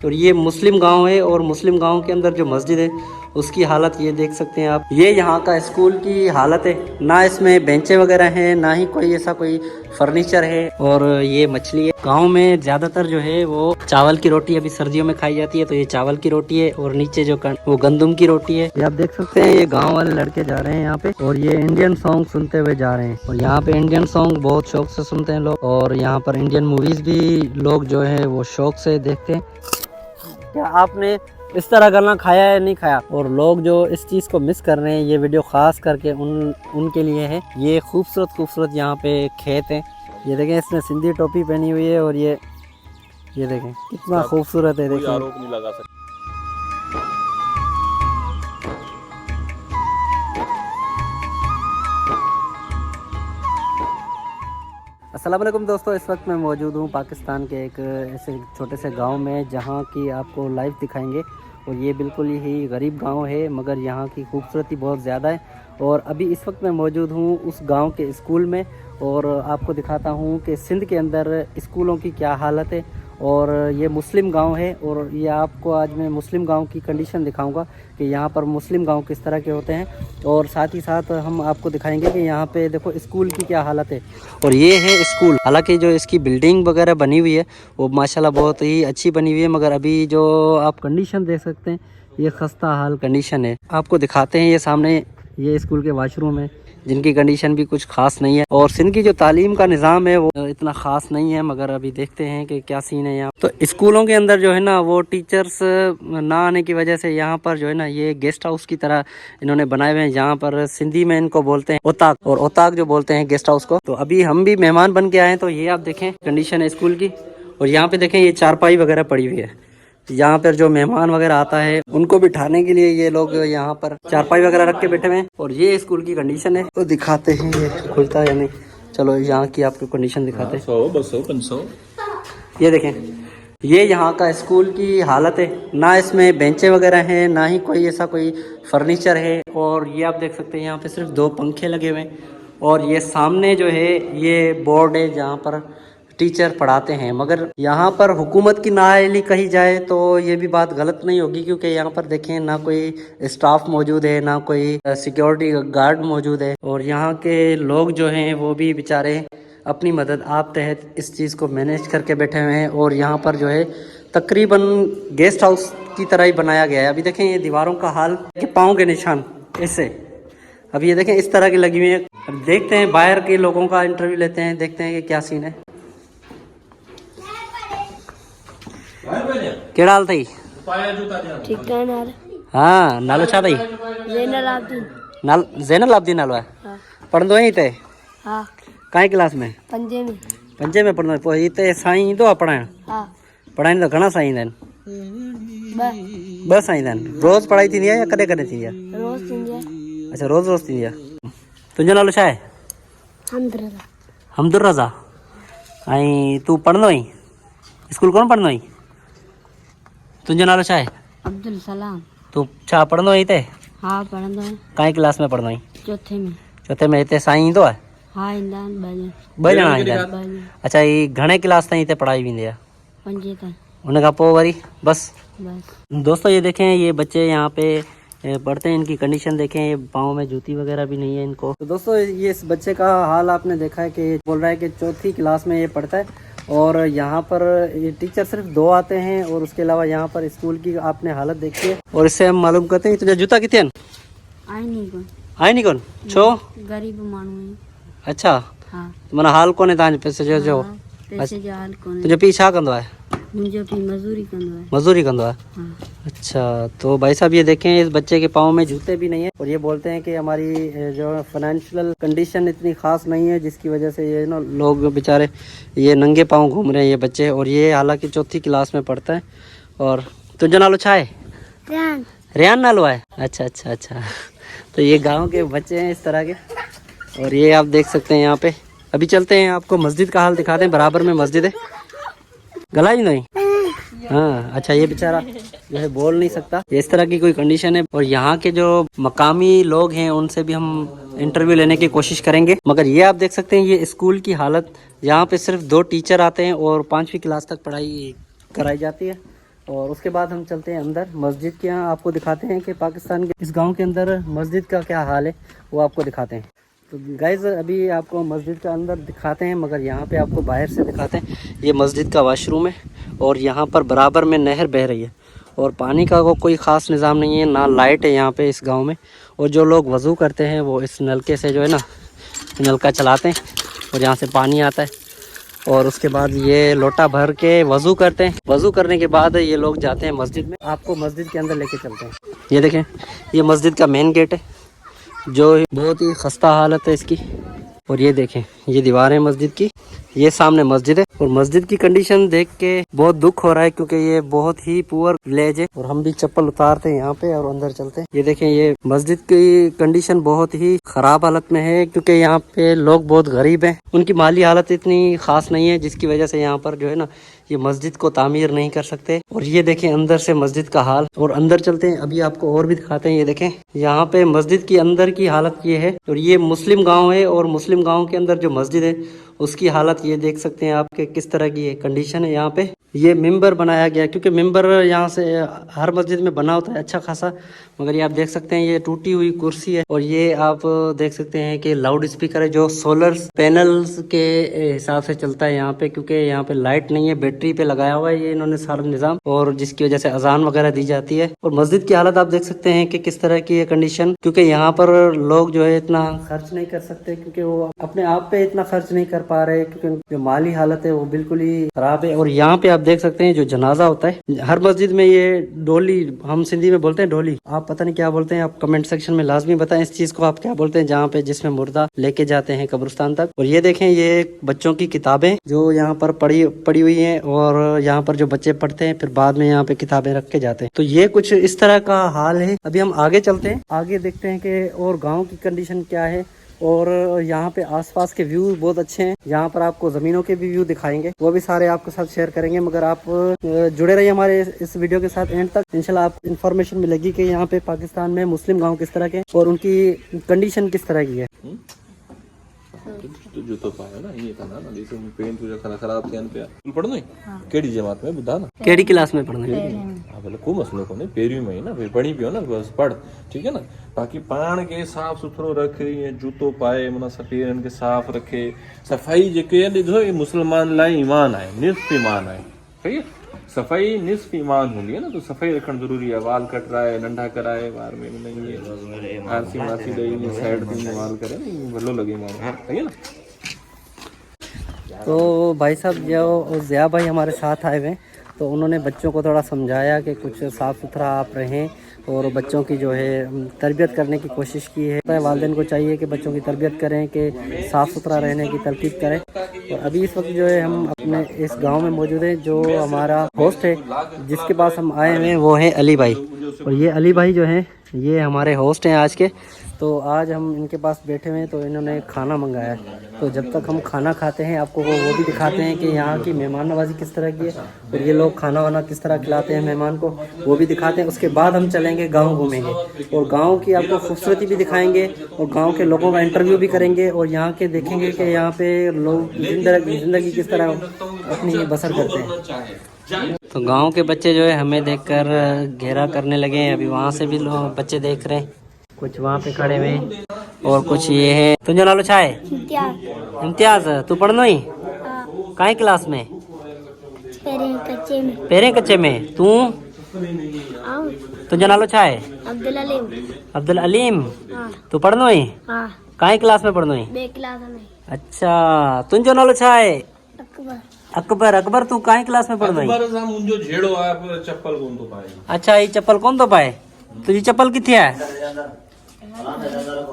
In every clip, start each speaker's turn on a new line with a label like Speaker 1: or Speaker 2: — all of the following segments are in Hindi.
Speaker 1: और ये मुस्लिम गांव है और मुस्लिम गांव के अंदर जो मस्जिद है उसकी हालत ये देख सकते हैं आप। ये यहाँ का स्कूल की हालत है, ना इसमें बेंचें वगैरह हैं, ना ही कोई ऐसा कोई फर्नीचर है। और ये मछली है। गांव में ज्यादातर जो है वो चावल की रोटी अभी सर्दियों में खाई जाती है, तो ये चावल की रोटी है। और नीचे जो वो गंदुम की रोटी है। ये आप देख सकते हैं, ये गाँव वाले लड़के जा रहे हैं यहाँ पे और ये इंडियन सॉन्ग सुनते हुए जा रहे हैं। और यहाँ पे इंडियन सॉन्ग बहुत शौक से सुनते हैं लोग, और यहाँ पर इंडियन मूवीज भी लोग जो है वो शौक से देखते हैं। क्या आपने इस तरह गन्ना खाया है, नहीं खाया? और लोग जो इस चीज़ को मिस कर रहे हैं, ये वीडियो खास करके उनके लिए है। ये खूबसूरत यहाँ पे खेत है। ये देखें, इसने सिंधी टोपी पहनी हुई है और ये देखें कितना खूबसूरत है। देखें, आरोप नहीं लगा सकते। अस्सलाम वालेकुम दोस्तों, इस वक्त मैं मौजूद हूँ पाकिस्तान के एक ऐसे छोटे से गांव में, जहां की आपको लाइव दिखाएंगे। और ये बिल्कुल ही गरीब गांव है, मगर यहाँ की खूबसूरती बहुत ज़्यादा है। और अभी इस वक्त मैं मौजूद हूँ उस गांव के स्कूल में, और आपको दिखाता हूँ कि सिंध के अंदर स्कूलों की क्या हालत है। और ये मुस्लिम गांव है, और ये आपको आज मैं मुस्लिम गांव की कंडीशन दिखाऊंगा कि यहाँ पर मुस्लिम गांव किस तरह के होते हैं। और साथ ही साथ हम आपको दिखाएंगे कि यहाँ पे देखो स्कूल की क्या हालत है। और ये है स्कूल। हालांकि जो इसकी बिल्डिंग वगैरह बनी हुई है वो माशाल्लाह बहुत ही अच्छी बनी हुई है, मगर अभी जो आप कंडीशन देख सकते हैं ये खस्ता हाल कंडीशन है। आपको दिखाते हैं, ये सामने ये स्कूल के वाशरूम है, जिनकी कंडीशन भी कुछ खास नहीं है। और सिंध की जो तालीम का निज़ाम है वो इतना खास नहीं है, मगर अभी देखते हैं कि क्या सीन है यहाँ। तो स्कूलों के अंदर जो है ना, वो टीचर्स ना आने की वजह से यहाँ पर जो है ना, ये गेस्ट हाउस की तरह इन्होंने बनाए हुए हैं। यहाँ पर सिंधी में इनको बोलते हैं ओताक, और ओताक जो बोलते हैं गेस्ट हाउस को। तो अभी हम भी मेहमान बन के आए हैं, तो ये आप देखें कंडीशन है स्कूल की। और यहाँ पे देखें, ये चारपाई वगैरह पड़ी हुई है। यहाँ पर जो मेहमान वगैरह आता है उनको बिठाने के लिए ये लोग यहाँ पर चारपाई वगैरह रख के बैठे हुए हैं। और ये स्कूल की कंडीशन है, तो दिखाते हैं ये खुलता है या नहीं। चलो यहाँ की आपको कंडीशन दिखाते हैं। 100, 200, 500। ये देखें, ये यहाँ का स्कूल की हालत है। ना इसमें बेंचें वगैरह हैं, ना ही कोई ऐसा कोई फर्नीचर है। और ये आप देख सकते हैं, यहाँ पे सिर्फ 2 पंखे लगे हुए हैं। और ये सामने जो है ये बोर्ड है जहाँ पर टीचर पढ़ाते हैं। मगर यहाँ पर हुकूमत की नाअहली कही जाए तो ये भी बात गलत नहीं होगी, क्योंकि यहाँ पर देखें ना कोई स्टाफ मौजूद है, ना कोई सिक्योरिटी गार्ड मौजूद है। और यहाँ के लोग जो हैं वो भी बेचारे अपनी मदद आप तहत इस चीज़ को मैनेज करके बैठे हुए हैं। और यहाँ पर जो है तकरीबन गेस्ट हाउस की तरह ही बनाया गया है। अभी देखें ये दीवारों का हाल, कि पाँव के निशान इससे अभी ये देखें इस तरह की लगी हुई है। अब देखते हैं, बाहर के लोगों का इंटरव्यू लेते हैं, देखते हैं कि क्या सीन है। केड़ा हाल थई?
Speaker 2: ठीक है नाल।
Speaker 1: हाँ, नालो छा थई? ज़ैनल आब्दीन नालो है।
Speaker 2: हाँ।
Speaker 1: पढ़ंदो आहीं हिते?
Speaker 2: हाँ।
Speaker 1: काई क्लास में?
Speaker 2: 5 में।
Speaker 1: 5 में पढ़ंदो? पोइ हिते साईं ईंदो आहे पढ़ाइण?
Speaker 2: हाँ।
Speaker 1: पढ़ाइण त घणा साईं ईंदा आहिनि? 2 साईं ईंदा आहिनि। रोज़ पढ़ाई थींदी आहे या कॾहिं कॾहिं थींदी आहे?
Speaker 2: रोज़ थींदी आहे।
Speaker 1: अच्छा, रोज़ थींदी आहे। तुंहिंजो नालो छा आहे? हमदुर रज़ा। ऐं तूं पढ़ंदो आहीं? स्कूल कोन पढ़ंदो आहीं? तुंहिंजो नालो छा आहे?
Speaker 2: अब्दुल सलाम।
Speaker 1: तूं छा पढ़ंदो आहीं हिते?
Speaker 2: हाँ, पढ़ंदो आहियां।
Speaker 1: काई क्लास में पढ़ंदो आहीं?
Speaker 2: 4 में।
Speaker 1: 4 में। हिते साईं ईंदो आहे?
Speaker 2: हाँ, ईंदा आहिनि
Speaker 1: 2 ॼणा ईंदा आहिनि। अच्छा, ही घणे क्लास ताईं हिते पढ़ाई वेंदी आहे?
Speaker 2: 5 ताईं।
Speaker 1: उन खां पोइ वरी बस?
Speaker 2: बस।
Speaker 1: दोस्तों ये देखें, ये बच्चे यहाँ पे पढ़ते हैं, इनकी कंडीशन देखें, ये पाँव में जूती वगैरह भी नहीं है इनको। तो दोस्तों ये इस बच्चे का हाल आपने देखा है कि बोल रहा है कि 4th क्लास में ये पढ़ता है। और यहाँ पर ये टीचर सिर्फ 2 आते हैं, और उसके अलावा यहाँ पर स्कूल की आपने हालत देखी है। और इससे हम मालूम करते हैं, तुझे जूता कितने आहिनि?
Speaker 2: आई नहीं कौन?
Speaker 1: छो?
Speaker 2: गरीब माण्हू आहियूं।
Speaker 1: अच्छा।
Speaker 2: हाँ।
Speaker 1: माना हाल कोन्हे तव्हांजे पैसे जो?
Speaker 2: पैसे जो हाल कोन्हे।
Speaker 1: तुंहिंजो पीउ छा कंदो आहे?
Speaker 2: मुंहिंजो पीउ मज़दूरी कंदो आहे।
Speaker 1: मजदूरी कंदो आहे?
Speaker 2: हाँ।
Speaker 1: अच्छा, तो भाई साहब ये देखें, इस बच्चे के पाँव में जूते भी नहीं है। और ये बोलते हैं कि हमारी जो फाइनेंशियल कंडीशन इतनी खास नहीं है, जिसकी वजह से ये ना लोग बेचारे ये नंगे पाँव घूम रहे हैं ये बच्चे। और ये हालांकि 4th क्लास में पढ़ता है। और तुझो नालो छा है?
Speaker 2: रेहान।
Speaker 1: रेहान नालो है? अच्छा अच्छा अच्छा। तो ये गाँव के बच्चे हैं इस तरह के। और ये आप देख सकते हैं यहाँ पे। अभी चलते हैं, आपको मस्जिद का हाल दिखाते हैं। बराबर में मस्जिद है। गला ही नहीं? हाँ। अच्छा, ये बेचारा जो है बोल नहीं सकता। इस तरह की कोई कंडीशन है। और यहाँ के जो मकामी लोग हैं उनसे भी हम इंटरव्यू लेने की कोशिश करेंगे। मगर ये आप देख सकते हैं, ये स्कूल की हालत। यहाँ पे सिर्फ 2 टीचर आते हैं और 5वीं क्लास तक पढ़ाई कराई जाती है। और उसके बाद हम चलते हैं अंदर मस्जिद के यहाँ, आपको दिखाते हैं कि पाकिस्तान के इस गांव के अंदर मस्जिद का क्या हाल है, वो आपको दिखाते हैं। तो गाइज़ अभी आपको मस्जिद का अंदर दिखाते हैं, मगर यहाँ पे आपको बाहर से दिखाते हैं। ये मस्जिद का वाशरूम है और यहाँ पर बराबर में नहर बह रही है और पानी का कोई ख़ास निज़ाम नहीं है, ना लाइट है यहाँ पे इस गाँव में। और जो लोग वज़ू करते हैं वो इस नलके से जो है ना नलका चलाते हैं और यहाँ से पानी आता है और उसके बाद ये लोटा भर के वज़ू करते हैं। वज़ू करने के बाद ये लोग जाते हैं मस्जिद में। आपको मस्जिद के अंदर लेके चलते हैं। ये देखें, ये मस्जिद का मेन गेट है जो बहुत ही खस्ता हालत है इसकी। और ये देखें, ये दीवार है मस्जिद की, ये सामने मस्जिद है। और मस्जिद की कंडीशन देख के बहुत दुख हो रहा है क्योंकि ये बहुत ही पुअर विलेज है। और हम भी चप्पल उतारते हैं यहाँ पे और अंदर चलते हैं। ये देखें, ये मस्जिद की कंडीशन बहुत ही खराब हालत में है क्योंकि यहाँ पे लोग बहुत गरीब हैं, उनकी माली हालत इतनी खास नहीं है, जिसकी वजह से यहाँ पर जो है ना ये मस्जिद को तामीर नहीं कर सकते। और ये देखें अंदर से मस्जिद का हाल। और अंदर चलते हैं, अभी आपको और भी दिखाते हैं। ये देखें, यहाँ पे मस्जिद की अंदर की हालत ये है। और ये मुस्लिम गांव है और मुस्लिम गांव के अंदर जो मस्जिद है उसकी हालत ये देख सकते हैं आपके किस तरह की कंडीशन है। यहाँ पे ये मिंबर बनाया गया क्योंकि मिंबर यहाँ से हर मस्जिद में बना होता है अच्छा खासा, मगर ये आप देख सकते हैं ये टूटी हुई कुर्सी है। और ये आप देख सकते हैं कि लाउड स्पीकर है जो सोलर पैनल्स के हिसाब से चलता है यहाँ पे, क्योंकि यहाँ पे लाइट नहीं है, बैटरी पे लगाया हुआ है ये इन्होंने सारा निज़ाम, और जिसकी वजह से अजान वगैरह दी जाती है। और मस्जिद की हालत आप देख सकते हैं कि किस तरह की है कंडीशन, क्योंकि यहाँ पर लोग जो है इतना खर्च नहीं कर सकते क्योंकि वो अपने आप पे इतना खर्च नहीं कर पा रहे, क्योंकि जो माली हालत है वो बिल्कुल ही खराब है। और यहाँ पे आप देख सकते हैं जो जनाजा होता है हर मस्जिद में, ये डोली, हम सिंधी में बोलते हैं डोली, आप पता नहीं क्या बोलते हैं, आप कमेंट सेक्शन में लाजमी बताएं इस चीज को आप क्या बोलते हैं, जहाँ पे जिसमें मुर्दा लेके जाते हैं कब्रिस्तान तक। और ये देखें, ये बच्चों की किताबें जो यहाँ पर पड़ी हुई हैं और यहाँ पर जो बच्चे पढ़ते हैं फिर बाद में यहाँ पे किताबें रख के जाते हैं। तो ये कुछ इस तरह का हाल है। अभी हम आगे चलते हैं, आगे देखते हैं कि और गाँव की कंडीशन क्या है। और यहाँ पे आसपास के व्यू बहुत अच्छे हैं, यहाँ पर आपको ज़मीनों के भी व्यू दिखाएंगे, वो भी सारे आपके साथ शेयर करेंगे। मगर आप जुड़े रहिए हमारे इस वीडियो के साथ एंड तक, इंशाल्लाह आप इन्फॉर्मेशन मिलेगी कि यहाँ पे पाकिस्तान में मुस्लिम गांव किस तरह के और उनकी कंडीशन किस तरह की है।
Speaker 3: तो जूतो पाया ना ये था ना जैसे पेन तुझे खराब थियन पे तू पढ़नो है केडी जमात में बुधा ना
Speaker 1: केडी क्लास में पढ़ना है?
Speaker 3: हां भले को मसलो को नहीं पेरी में ही ना फिर पढ़ी पियो ना बस पढ़, ठीक है ना। बाकी पाण के साफ सुथरो रखे, जूतो पाए मना सफेरन के साफ रखे, सफाई जेके ॾिठो ये मुसलमान लाइ ईमान है, निस्फ ईमान है, सही है। सफाई निस्फ ईमान होंदी है ना, तो सफाई रखण जरूरी है। वाल कटराए नंढा कराए बार में नहीं आरसी मासी दई साइड में वाल करे भलो लगे मानो, सही है ना।
Speaker 1: तो भाई साहब जो ज़िया भाई हमारे साथ आए हुए हैं, तो उन्होंने बच्चों को थोड़ा समझाया कि कुछ साफ़ सुथरा आप रहें और बच्चों की जो है तरबियत करने की कोशिश की है। वालिदैन को चाहिए कि बच्चों की तरबियत करें, कि साफ़ सुथरा रहने की तरकीब करें। और अभी इस वक्त जो है हम अपने इस गांव में मौजूद हैं। जो हमारा होस्ट है जिसके पास हम आए हुए हैं वो है अली भाई, और ये अली भाई जो हैं ये हमारे होस्ट हैं आज के। तो आज हम इनके पास बैठे हुए हैं, तो इन्होंने खाना मंगाया है। तो जब तक हम खाना खाते हैं आपको वो भी दिखाते हैं कि यहाँ की मेहमान नवाजी किस तरह की है और ये लोग खाना वाना किस तरह खिलाते हैं मेहमान को, वो भी दिखाते हैं। उसके बाद हम चलेंगे गांव घूमेंगे और गांव की आपको खूबसूरती भी दिखाएंगे और गांव के लोगों का इंटरव्यू भी करेंगे और यहाँ के देखेंगे कि यहाँ पे लोग जिंदगी किस तरह अपनी बसर करते हैं। तो गाँव के बच्चे जो है हमें देखकर घेरा करने लगे हैं। अभी वहाँ से भी लोग बच्चे देख रहे हैं, कुछ वहाँ पे खड़े हुए और कुछ ये है। तुझे नालो छा है? इम्तियाज। तू पढ़नो ही काई क्लास में? पेरे कच्चे में। तू तुझे नालो छा है? अब्दुल अलीम। तू पढ़नो ही काई क्लास में पढ़नो ही? अच्छा। तुझो नालो छा है? अकबर। अकबर तू काई क्लास में पढ़नो ही?
Speaker 3: चप्पल कौन तो पाए?
Speaker 1: अच्छा, ये चप्पल कौन तो पाए? तुझी चप्पल किथे है?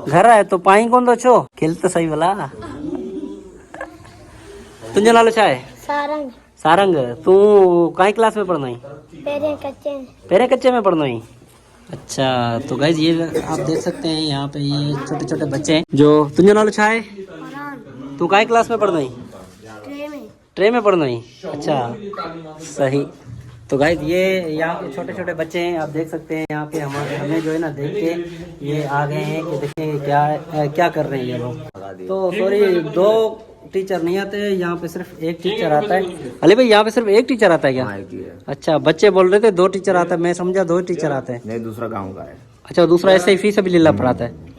Speaker 1: घर है तो पाई कौन तो छो? खेल तो सही वाला। तुझे नालो छा है?
Speaker 2: सारंग।
Speaker 1: सारंग। तू काई क्लास में पढ़ना ही? पेरे कच्चे में पढ़ना ही। अच्छा। तो गाइज ये आप देख सकते हैं यहाँ पे ये छोटे छोटे बच्चे हैं जो। तुझे नालो छा है? तू काई क्लास में पढ़ना ही? ट्रे में पढ़ना ही। अच्छा, सही। तो गाइज ये यहाँ के छोटे छोटे बच्चे हैं, आप देख सकते हैं यहाँ पे हमें जो है ना देख के ये आ गए हैं कि देखें क्या कर रहे हैं ये लोग। तो सॉरी, टीचर नहीं आते, यहाँ पे सिर्फ एक टीचर आता है। अली भाई यहाँ पे सिर्फ एक टीचर आता है क्या? अच्छा, बच्चे बोल रहे थे 2 टीचर आता है, मैं समझा 2 टीचर आते हैं।
Speaker 4: नहीं, दूसरा गांव का है।
Speaker 1: अच्छा, दूसरा ऐसे ही फीस भी लीला पढ़ाता है।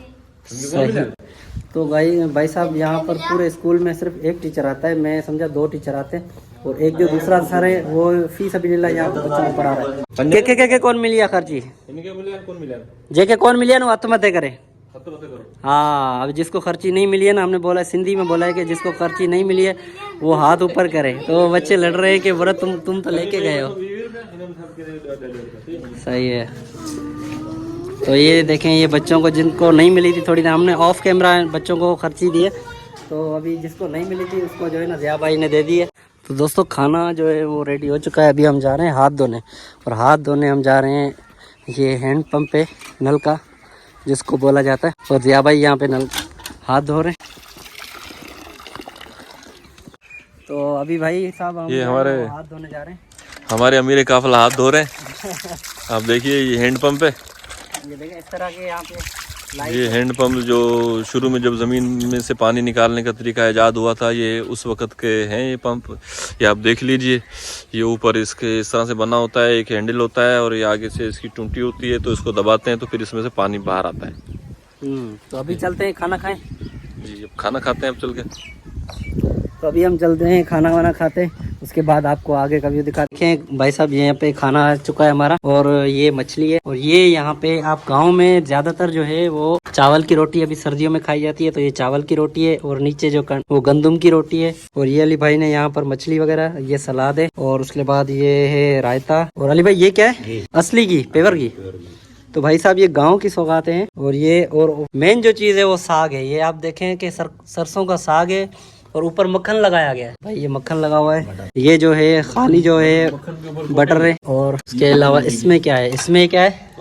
Speaker 1: सही। तो भाई साहब यहाँ पर पूरे स्कूल में सिर्फ एक टीचर आता है, मैं समझा 2 टीचर आते हैं, और एक जो दूसरा सर है वो फीस अभी लीला यहाँ पर बच्चों को पढ़ा रहा है। के कौन मिलिया खर्ची जे कौन मिलिया ना आत्महत्या करे। हाँ, अब जिसको खर्ची नहीं मिली है ना, हमने बोला सिंधी में बोला है कि जिसको खर्ची नहीं मिली है वो हाथ ऊपर करे। तो बच्चे लड़ रहे हैं कि व्रत तुम तो लेके गए हो। सही है। तो ये देखें, ये बच्चों को जिनको नहीं मिली थी थोड़ी देर, हमने ऑफ कैमरा बच्चों को खर्ची दी है, तो अभी जिसको नहीं मिली थी उसको जो है ना ज़िया भाई ने दे दी है। तो दोस्तों खाना जो है वो रेडी हो चुका है, अभी हम जा रहे हैं हाथ धोने, और हाथ धोने हम जा रहे हैं ये हैंड पंप पे, नल का जिसको बोला जाता है, और ज़िया भाई यहाँ पे नल हाथ धो रहे हैं। तो अभी भाई साहब हम
Speaker 3: ये हमारे
Speaker 1: हाथ धोने जा रहे हैं।
Speaker 3: हमारे अमीर काफिला हाथ धो रहे हैं। आप देखिए ये हैंड पंप है,
Speaker 1: ये देखें इस तरह के यहाँ पे
Speaker 3: ये हैंड पंप जो शुरू में जब ज़मीन में से पानी निकालने का तरीका ईजाद हुआ था, ये उस वक़्त के हैं ये पंप। ये आप देख लीजिए, ये ऊपर इसके इस तरह से बना होता है, एक हैंडल होता है, और ये आगे से इसकी टूंटी होती है, तो इसको दबाते हैं तो फिर इसमें से पानी बाहर आता है।
Speaker 1: तो अभी चलते हैं खाना खाएं।
Speaker 3: जी, अब खाना खाते हैं अब चल के।
Speaker 1: तो अभी हम चलते हैं खाना वाना खाते हैं, उसके बाद आपको आगे का व्यू दिखाते हैं। भाई साहब यहाँ पे खाना आ चुका है हमारा, और ये मछली है, और ये यहाँ पे आप गांव में ज्यादातर जो है वो चावल की रोटी अभी सर्दियों में खाई जाती है, तो ये चावल की रोटी है, और नीचे जो वो गंदम की रोटी है, और ये अली भाई ने यहाँ पर मछली वगैरह, ये सलाद है, और उसके बाद ये है रायता। और अली भाई ये क्या है? असली घी, पेवर घी। तो भाई साहब ये गांव की सौगातें हैं। और ये और मेन जो चीज़ है वो साग है। ये आप देखें कि सरसों का साग है, और ऊपर मक्खन लगाया गया है। भाई ये मक्खन लगा हुआ है। ये जो है खाली जो है बटर है, और उसके अलावा इसमें क्या है? इसमें क्या है?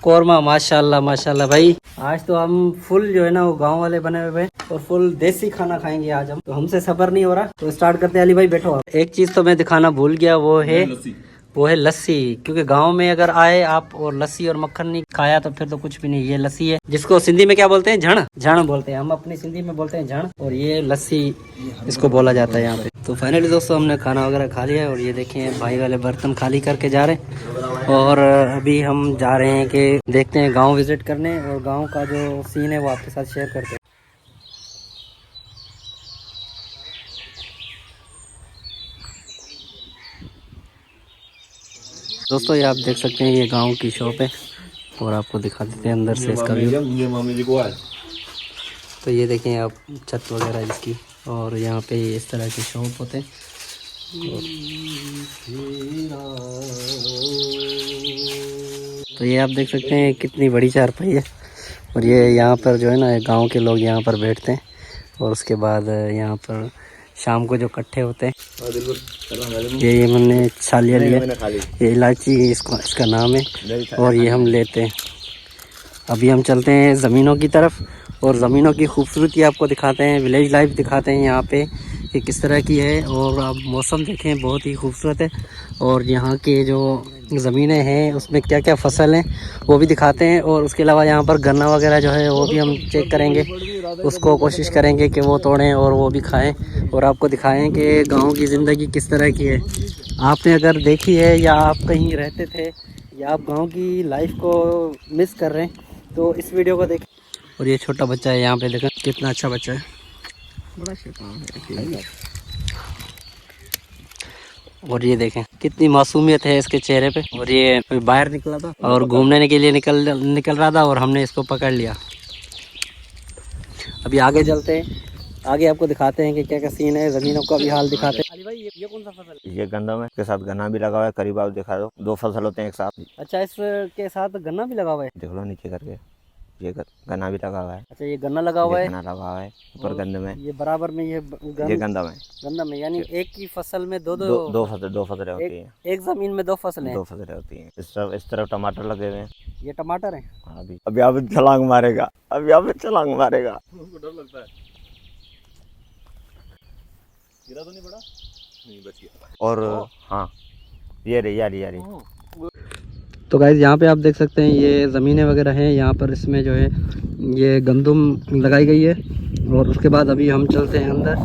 Speaker 1: कौरमा। माशाल्लाह माशाल्लाह भाई, आज तो हम फुल जो है ना वो गांव वाले बने हुए हैं, और फुल देसी खाना खाएंगे आज हम। तो हमसे सब्र नहीं हो रहा, तो स्टार्ट करते हैं। अली भाई बैठो। एक चीज़ तो मैं दिखाना भूल गया, वो है लस्सी। क्योंकि गांव में अगर आए आप और लस्सी और मक्खन नहीं खाया तो फिर तो कुछ भी नहीं। ये लस्सी है, जिसको सिंधी में क्या बोलते हैं? झण बोलते हैं, हम अपनी सिंधी में बोलते हैं झण, और ये लस्सी इसको बोला जाता है यहाँ पे। तो फाइनली दोस्तों हमने खाना वगैरह खा लिया है, और ये देखें भाई वाले बर्तन खाली करके जा रहे हैं, और अभी हम जा रहे हैं कि देखते हैं गाँव विजिट करने, और गाँव का जो सीन है वो आपके साथ शेयर करते हैं। दोस्तों ये आप देख सकते हैं, ये गांव की शॉप है, और आपको दिखा देते हैं अंदर से इसका व्यू। तो ये देखें आप छत वगैरह इसकी, और यहाँ पे इस तरह के शॉप होते हैं। तो ये आप देख सकते हैं कितनी बड़ी चारपाई है, और ये यहाँ पर जो है ना गांव के लोग यहाँ पर बैठते हैं, और उसके बाद यहाँ पर शाम को जो इकट्ठे होते हैं। ये मैंने छालिया लिया, ये इलायची इसका नाम है, और ये हम लेते हैं। अभी हम चलते हैं ज़मीनों की तरफ, और ज़मीनों की खूबसूरती आपको दिखाते हैं, विलेज लाइफ दिखाते हैं यहाँ पे कि किस तरह की है। और आप मौसम देखें, बहुत ही खूबसूरत है, और यहाँ के जो ज़मीनें हैं उसमें क्या क्या फसल हैं वो भी दिखाते हैं। और उसके अलावा यहाँ पर गन्ना वगैरह जो है वो भी हम चेक करेंगे, उसको कोशिश करेंगे कि वो तोड़ें और वो भी खाएं, और आपको दिखाएं कि गांव की ज़िंदगी किस तरह की है। आपने अगर देखी है, या आप कहीं रहते थे, या आप गांव की लाइफ को मिस कर रहे हैं, तो इस वीडियो को देखें। और ये छोटा बच्चा है यहाँ पे, देखें कितना अच्छा बच्चा है, बड़ा शैतान है। और ये देखें कितनी मासूमियत है इसके चेहरे पे। और ये बाहर निकला था और घूमने के लिए निकल रहा था, और हमने इसको पकड़ लिया। अभी आगे चलते हैं, आगे आपको दिखाते हैं कि क्या क्या सीन है, जमीनों का भी हाल दिखाते हैं। अली भाई ये कौन सा फसल है?
Speaker 4: ये गंदम है, इसके साथ गन्ना भी लगा हुआ है। करीब आप दिखा दो, 2 फसल होते हैं एक साथ।
Speaker 1: अच्छा, इसके साथ गन्ना भी लगा हुआ है?
Speaker 4: देख लो नीचे करके, ये गन्ना भी लगा हुआ है।
Speaker 1: अच्छा, ये गन्ना लगा हुआ है,
Speaker 4: गन्ना लगा हुआ है ऊपर गंदम है।
Speaker 1: ये बराबर में ये
Speaker 4: गंदम है।
Speaker 1: गंदम है, यानी एक की फसल में दो फसलें होती हैं। एक जमीन में 2 फसलें
Speaker 4: 2 फसलें होती हैं। इस तरफ टमाटर लगे हुए हैं।
Speaker 1: ये टमाटर है।
Speaker 4: अभी आप छलांग मारेगा, अभी आप छलांग मारेगा।
Speaker 3: उसको डर लगता है, गिरा तो नहीं पड़ा? नहीं, बच गया।
Speaker 4: और हाँ, ये रही।
Speaker 1: तो गाइस यहाँ पे आप देख सकते हैं ये ज़मीनें वगैरह हैं यहाँ पर, इसमें जो है ये गंदम लगाई गई है। और उसके बाद अभी हम चलते हैं अंदर,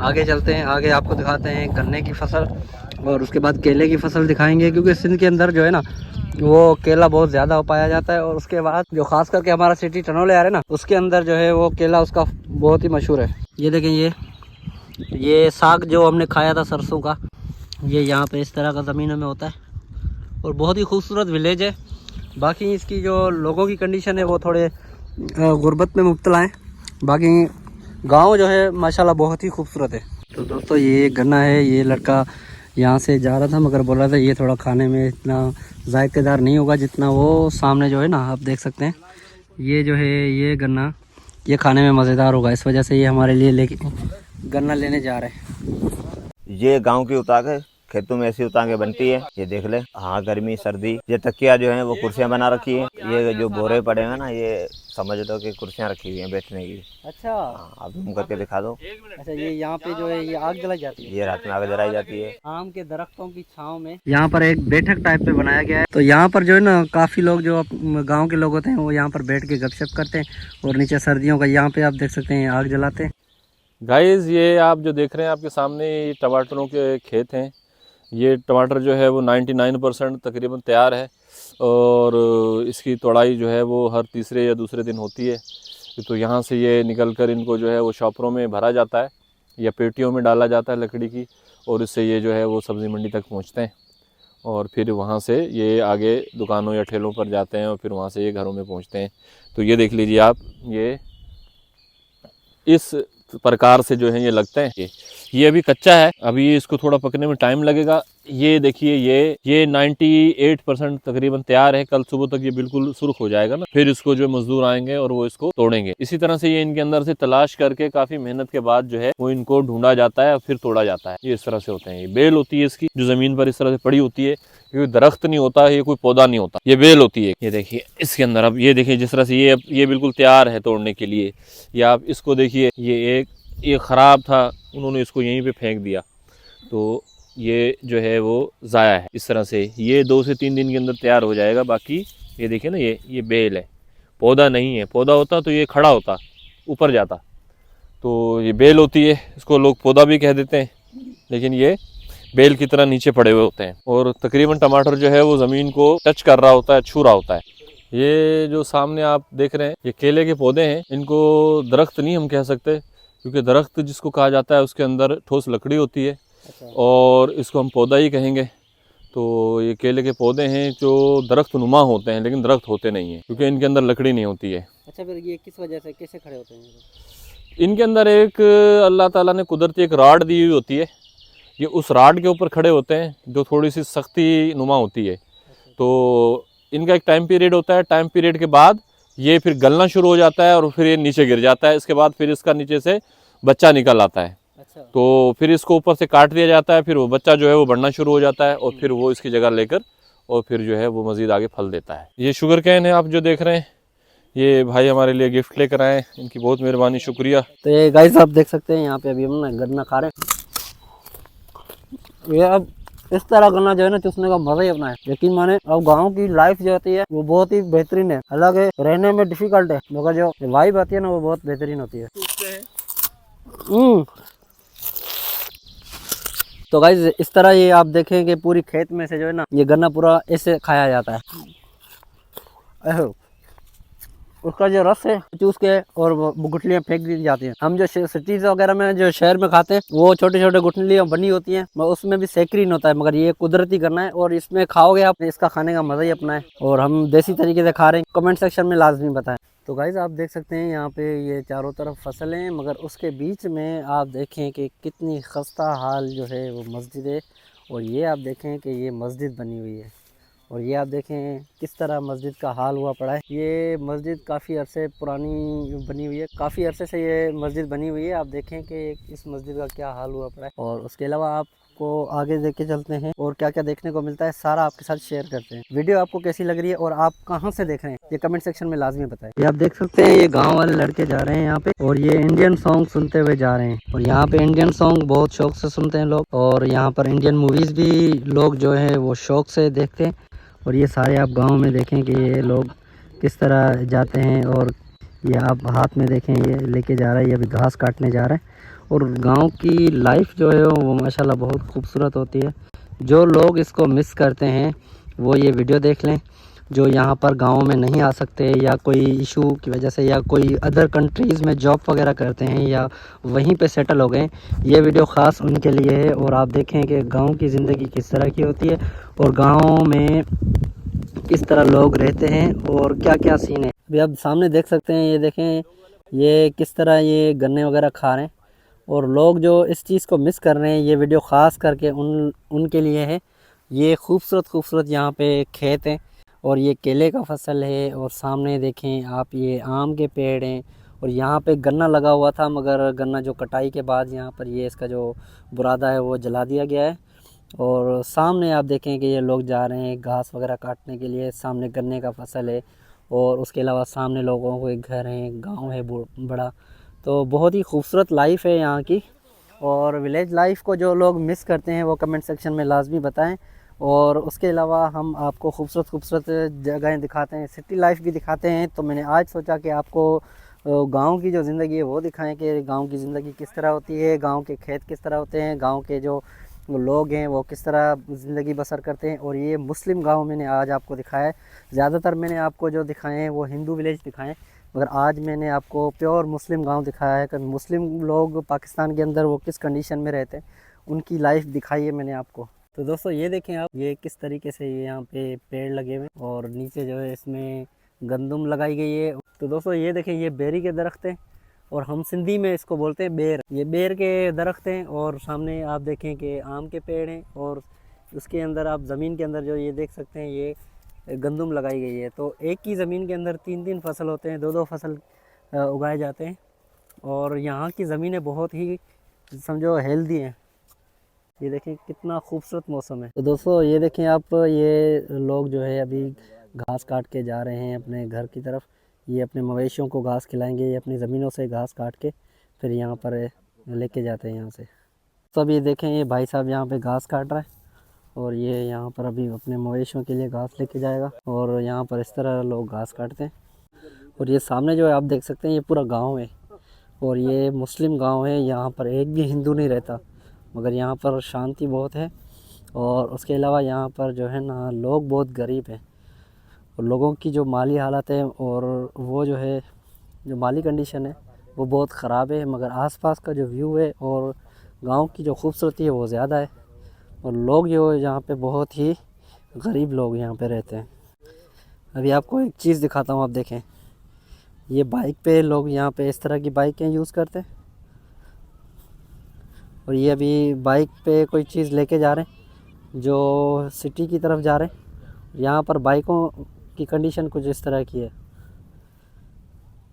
Speaker 1: आगे चलते हैं, आगे आपको दिखाते हैं गन्ने की फसल और उसके बाद केले की फसल दिखाएंगे, क्योंकि सिंध के अंदर जो है ना वो केला बहुत ज़्यादा पाया जाता है। और उसके बाद जो खास करके हमारा सिटी टनोले आ रहा है ना, उसके अंदर जो है वो केला उसका बहुत ही मशहूर है। ये देखें, ये साग जो हमने खाया था सरसों का, ये यहाँ पे इस तरह का ज़मीनों में होता है और बहुत ही खूबसूरत विलेज है। बाकी इसकी जो लोगों की कंडीशन है वो थोड़े गुर्बत में मुब्तला हैं, बाकी गांव जो है माशाल्लाह बहुत ही खूबसूरत है। तो दोस्तों ये गन्ना है, ये लड़का यहाँ से जा रहा था मगर बोल रहा था ये थोड़ा खाने में इतना जायकेदार नहीं होगा जितना वो सामने जो है ना आप देख सकते हैं। ये जो है ये गन्ना ये खाने में मज़ेदार होगा, इस वजह से ये हमारे लिए लेके गन्ना लेने जा रहे हैं।
Speaker 4: ये गांव की उताक है, खेतों में ऐसी उताकें बनती है। ये देख ले, हाँ गर्मी सर्दी। ये तकिया जो है वो कुर्सियां बना रखी है। ये जो बोरे पड़े हैं ना, ये समझ लो कि कुर्सियां रखी हुई हैं बैठने की।
Speaker 1: अच्छा,
Speaker 4: आप जूम करके दिखा दो।
Speaker 1: अच्छा, ये यहाँ पे जो है ये आग जलाई जाती है,
Speaker 4: ये रात में आग जलाई जाती है।
Speaker 1: आम के दरख्तों की छांव में यहाँ पर एक बैठक टाइप पे बनाया गया है। तो यहाँ पर जो है ना काफ़ी लोग जो गांव के लोग होते हैं वो यहाँ पर बैठ के गपशप करते हैं और नीचे सर्दियों का यहाँ पे आप देख सकते हैं आग जलाते हैं।
Speaker 3: गाइस ये आप जो देख रहे हैं आपके सामने ये टमाटरों के खेत हैं। ये टमाटर जो है वो 99% तकरीबन तैयार है और इसकी तोड़ाई जो है वो हर तीसरे या दूसरे दिन होती है। तो यहाँ से ये निकल कर इनको जो है वो शॉपरों में भरा जाता है या पेटियों में डाला जाता है लकड़ी की, और इससे ये जो है वो सब्ज़ी मंडी तक पहुँचते हैं और फिर वहाँ से ये आगे दुकानों या ठेलों पर जाते हैं और फिर वहाँ से ये घरों में पहुँचते हैं। तो ये देख लीजिए आप, ये इस प्रकार से जो है ये लगते हैं। ये अभी कच्चा है, अभी इसको थोड़ा पकने में टाइम लगेगा। ये देखिए ये 98% तकरीबन तैयार है। कल सुबह तक ये बिल्कुल सुर्ख हो जाएगा ना, फिर इसको जो मजदूर आएंगे और वो इसको तोड़ेंगे। इसी तरह से ये इनके अंदर से तलाश करके काफी मेहनत के बाद जो है वो इनको ढूंढा जाता है और फिर तोड़ा जाता है। ये इस तरह से होते हैं। ये बेल होती है इसकी, जो जमीन पर इस तरह से पड़ी होती है। ये दरख्त नहीं होता, ये कोई पौधा नहीं होता, ये बेल होती है। ये देखिए इसके अंदर, अब ये देखिए जिस तरह से ये बिल्कुल तैयार है तोड़ने के लिए। या आप इसको देखिए, ये ख़राब था, उन्होंने इसको यहीं पे फेंक दिया, तो ये जो है वो ज़ाया है। इस तरह से ये 2 से 3 दिन के अंदर तैयार हो जाएगा। बाकी ये देखिए ना, ये बेल है, पौधा नहीं है। पौधा होता तो ये खड़ा होता, ऊपर जाता। तो ये बेल होती है, इसको लोग पौधा भी कह देते हैं, लेकिन ये बेल की तरह नीचे पड़े हुए होते हैं। और तकरीबन टमाटर जो है वो ज़मीन को टच कर रहा होता है, छू रहा होता है। ये जो सामने आप देख रहे हैं ये केले के पौधे हैं। इनको दरख्त नहीं हम कह सकते, क्योंकि दरख्त जिसको कहा जाता है उसके अंदर ठोस लकड़ी होती है।
Speaker 1: अच्छा। और
Speaker 3: इसको हम पौधा ही कहेंगे। तो ये केले के पौधे हैं जो दरख्त नुमा होते हैं, लेकिन दरख्त होते नहीं हैं, क्योंकि इनके अंदर लकड़ी नहीं होती है।
Speaker 1: अच्छा, फिर ये किस वजह से कैसे खड़े होते हैं?
Speaker 3: इनके अंदर एक अल्लाह ताला ने कुदरती एक राड दी हुई होती है। ये उस राड के ऊपर खड़े होते हैं जो थोड़ी सी सख्ती नुमा होती है। तो इनका एक टाइम पीरियड होता है। टाइम पीरियड के बाद ये फिर गलना शुरू हो जाता है और फिर ये नीचे गिर जाता है। इसके बाद फिर इसका नीचे से बच्चा निकल आता है।
Speaker 1: अच्छा।
Speaker 3: तो फिर इसको ऊपर से काट दिया जाता है, फिर वो बच्चा जो है वो बढ़ना शुरू हो जाता है और फिर वो इसकी जगह लेकर और फिर जो है वो मज़ीद आगे फल देता है। ये शुगर कैन है आप जो देख रहे हैं, ये भाई हमारे लिए गिफ्ट लेकर आए, इनकी बहुत मेहरबानी, शुक्रिया।
Speaker 1: तो ये गाइस आप देख सकते हैं यहाँ पे अभी हम ना गन्ना खा रहे हैं। ये अब इस तरह गन्ना जो है ना चूसने का मजा ही अपना है। यकीन माने अब गांव की लाइफ जो होती है वो बहुत ही बेहतरीन है। हालांकि रहने में डिफिकल्ट है, मगर जो वाइब आती है ना वो बहुत बेहतरीन होती है। तो गाइस इस तरह ये आप देखें कि पूरी खेत में से जो है ना ये गन्ना पूरा ऐसे खाया जाता है। उसका जो रस है चूस के और गुठलियाँ फेंक दी जाती हैं। हम जो सिटीज वगैरह में जो शहर में खाते हैं वो छोटे छोटे गुठलियाँ बनी होती हैं, उसमें भी सेक्रीन होता है, मगर ये कुदरती गन्ना है और इसमें खाओगे आप, इसका खाने का मज़ा ही अपना है। और हम देसी तरीके से खा रहे हैं। कमेंट सेक्शन में लाजमी बताएं। तो गाइस आप देख सकते हैं यहाँ पे ये चारों तरफ फसलें हैं, मगर उसके बीच में आप देखें कि कितनी खस्ता हाल जो है वो मस्जिद है। और ये आप देखें कि ये मस्जिद बनी हुई है और ये आप देखें किस तरह मस्जिद का हाल हुआ पड़ा है। ये मस्जिद काफ़ी अरसे पुरानी बनी हुई है, काफ़ी अरसे से ये मस्जिद बनी हुई है। आप देखें कि इस मस्जिद का क्या हाल हुआ पड़ा है। और उसके अलावा आपको आगे देख के चलते हैं और क्या क्या देखने को मिलता है सारा आपके साथ शेयर करते हैं। वीडियो आपको कैसी लग रही है और आप कहाँ से देख रहे हैं ये कमेंट सेक्शन में लाजमी बताएं। ये आप देख सकते हैं ये गाँव वाले लड़के जा रहे हैं यहाँ पे और ये इंडियन सॉन्ग सुनते हुए जा रहे हैं। और यहाँ पे इंडियन सॉन्ग बहुत शौक से सुनते हैं लोग और यहाँ पर इंडियन मूवीज़ भी लोग जो है वो शौक से देखते हैं। और ये सारे आप गांव में देखें कि ये लोग किस तरह जाते हैं। और ये आप हाथ में देखें ये लेके जा रहा है, ये अभी घास काटने जा रहा है। और गांव की लाइफ जो है वो माशाल्लाह बहुत खूबसूरत होती है। जो लोग इसको मिस करते हैं वो ये वीडियो देख लें, जो यहाँ पर गांव में नहीं आ सकते या कोई इशू की वजह से या कोई अदर कंट्रीज़ में जॉब वगैरह करते हैं या वहीं पे सेटल हो गए, ये वीडियो ख़ास उनके लिए है। और आप देखें कि गांव की ज़िंदगी किस तरह की होती है और गांव में किस तरह लोग रहते हैं और क्या क्या सीन है। अभी आप सामने देख सकते हैं, ये देखें ये किस तरह ये गन्ने वगैरह खा रहे हैं। और लोग जो इस चीज़ को मिस कर रहे हैं, ये वीडियो ख़ास करके उनके लिए है। ये खूबसूरत खूबसूरत यहाँ पे खेत हैं और ये केले का फसल है और सामने देखें आप ये आम के पेड़ हैं और यहाँ पे गन्ना लगा हुआ था, मगर गन्ना जो कटाई के बाद यहाँ पर ये इसका जो बुरादा है वो जला दिया गया है। और सामने आप देखें कि ये लोग जा रहे हैं घास वगैरह काटने के लिए। सामने गन्ने का फसल है और उसके अलावा सामने लोगों को एक घर है, गांव है बड़ा। तो बहुत ही खूबसूरत लाइफ है यहाँ की। और विलेज लाइफ को जो लोग मिस करते हैं वो कमेंट सेक्शन में लाजमी बताएं। और उसके अलावा हम आपको खूबसूरत खूबसूरत जगहें दिखाते हैं, सिटी लाइफ भी दिखाते हैं। तो मैंने आज सोचा कि आपको गांव की जो ज़िंदगी है वो दिखाएं कि गांव की ज़िंदगी किस तरह होती है, गांव के खेत किस तरह होते हैं, गांव के जो लोग हैं वो किस तरह ज़िंदगी बसर करते हैं। और ये मुस्लिम गांव मैंने आज आपको दिखाया है। ज़्यादातर मैंने आपको जो दिखाए हैं वो हिंदू विलेज दिखाए हैं, मगर आज मैंने आपको प्योर मुस्लिम गांव दिखाया है कि मुस्लिम लोग पाकिस्तान के अंदर वो किस कंडीशन में रहते हैं, उनकी लाइफ दिखाई है मैंने आपको। तो दोस्तों ये देखें आप, ये किस तरीके से ये यहाँ पे पेड़ लगे हुए हैं और नीचे जो है इसमें गंदम लगाई गई है। तो दोस्तों ये देखें, ये बेरी के दरख्त हैं और हम सिंधी में इसको बोलते हैं बेर। ये बेर के दरख्त हैं और सामने आप देखें कि आम के पेड़ हैं और उसके अंदर आप ज़मीन के अंदर जो ये देख सकते हैं ये गंदम लगाई गई है। तो एक ही ज़मीन के अंदर 3-3 फसल होते हैं, 2-2 फसल उगाए जाते हैं। और यहाँ की ज़मीनें बहुत ही समझो हेल्दी हैं। ये देखें कितना खूबसूरत मौसम है। तो दोस्तों ये देखें आप, ये लोग जो है अभी घास काट के जा रहे हैं अपने घर की तरफ। ये अपने मवेशियों को घास खिलाएंगे, ये अपनी ज़मीनों से घास काट के फिर यहाँ पर लेके जाते हैं यहाँ से। तो अब ये देखें, ये भाई साहब यहाँ पे घास काट रहा है और ये यहाँ पर अभी अपने मवेशियों के लिए घास लेके जाएगा। और यहाँ पर इस तरह लोग घास काटते हैं। और ये सामने जो है आप देख सकते हैं, ये पूरा गाँव है और ये मुस्लिम गाँव है। यहाँ पर एक भी हिंदू नहीं रहता, मगर यहाँ पर शांति बहुत है। और उसके अलावा यहाँ पर जो है ना, लोग बहुत गरीब हैं और लोगों की जो माली हालत है और वो जो है जो माली कंडीशन है वो बहुत ख़राब है। मगर आसपास का जो व्यू है और गांव की जो खूबसूरती है वो ज़्यादा है। और लोग जो यहाँ पे बहुत ही गरीब लोग यहाँ पे रहते हैं। अभी आपको एक चीज़ दिखाता हूँ, आप देखें, ये बाइक पे लोग यहाँ पे इस तरह की बाइकें यूज़ करते हैं और ये अभी बाइक पे कोई चीज़ लेके जा रहे हैं जो सिटी की तरफ जा रहे हैं। यहाँ पर बाइकों की कंडीशन कुछ इस तरह की है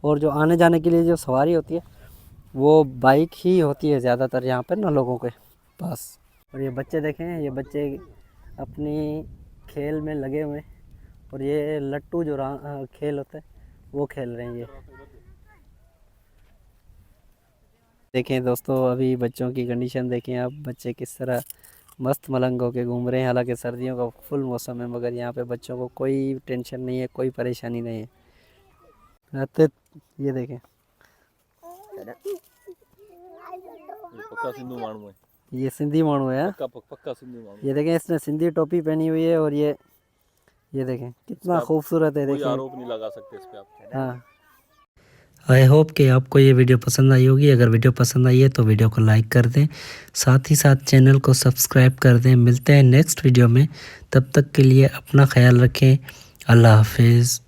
Speaker 1: और जो आने जाने के लिए जो सवारी होती है वो बाइक ही होती है ज़्यादातर यहाँ पर ना लोगों के पास। और ये बच्चे देखें, ये बच्चे अपनी खेल में लगे हुए हैं और ये लट्टू जो खेल होता है वो खेल रहे हैं। ये देखें दोस्तों, अभी बच्चों की कंडीशन देखें आप, बच्चे किस तरह मस्त मलंग होके घूम रहे हैं। हालांकि सर्दियों का फुल मौसम है, मगर यहाँ पे बच्चों को कोई टेंशन नहीं है, कोई परेशानी नहीं है। तो ये देखें,
Speaker 3: पक्का सिंधु मानू है,
Speaker 1: ये सिंधी मानू है।
Speaker 3: पक्का सिंधु मानू।
Speaker 1: ये देखें, इसने सिंधी टोपी पहनी हुई है और ये देखें कितना खूबसूरत है।
Speaker 3: कोई
Speaker 1: देखें,
Speaker 3: आरोप नहीं लगा सकते इस पे आप।
Speaker 1: हाँ। आई होप कि आपको ये वीडियो पसंद आई होगी। अगर वीडियो पसंद आई है तो वीडियो को लाइक कर दें, साथ ही साथ चैनल को सब्सक्राइब कर दें। मिलते हैं नेक्स्ट वीडियो में, तब तक के लिए अपना ख्याल रखें। अल्लाह हाफिज़।